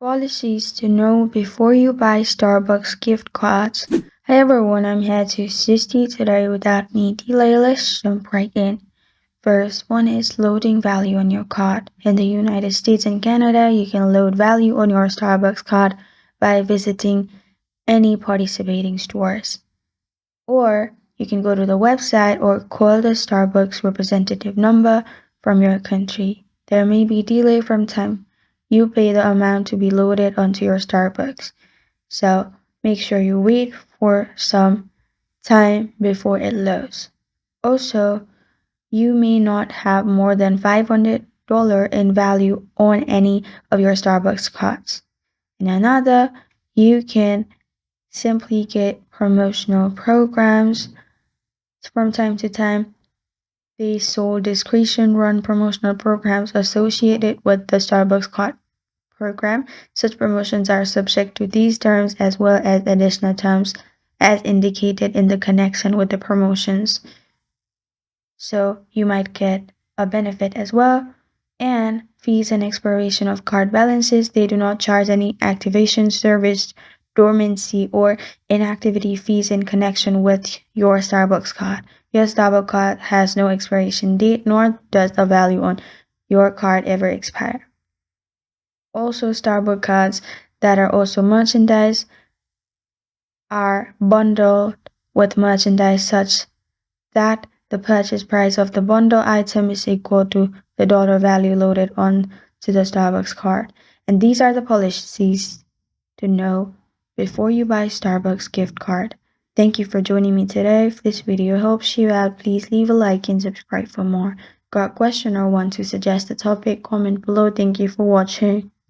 Policies to know before you buy Starbucks gift cards. Hey everyone, I'm here to assist you today without any delay. Let's jump right in. First one is loading value on your card. In the United States and Canada, you can load value on your Starbucks card by visiting any participating stores. Or you can go to the website or call the Starbucks representative number from your country. There may be delay from time you pay the amount to be loaded onto your Starbucks. So make sure you wait for some time before it loads. Also, you may not have more than $500 in value on any of your Starbucks cards. In another, you can simply get promotional programs from time to time. They sold discretion run promotional programs associated with the Starbucks card program. Such promotions are subject to these terms as well as additional terms as indicated in the connection with the promotions. So you might get a benefit as well. And fees and expiration of card balances, they do not charge any activation service, dormancy, or inactivity fees in connection with your Starbucks card. Your Starbucks card has no expiration date, nor does the value on your card ever expire. Also, Starbucks cards that are also merchandise are bundled with merchandise such that the purchase price of the bundle item is equal to the dollar value loaded on to the Starbucks card. And these are the policies to know before you buy Starbucks gift card. Thank you for joining me today. If this video helps you out, please leave a like and subscribe for more. Got a question or want to suggest a topic? Comment below. Thank you for watching.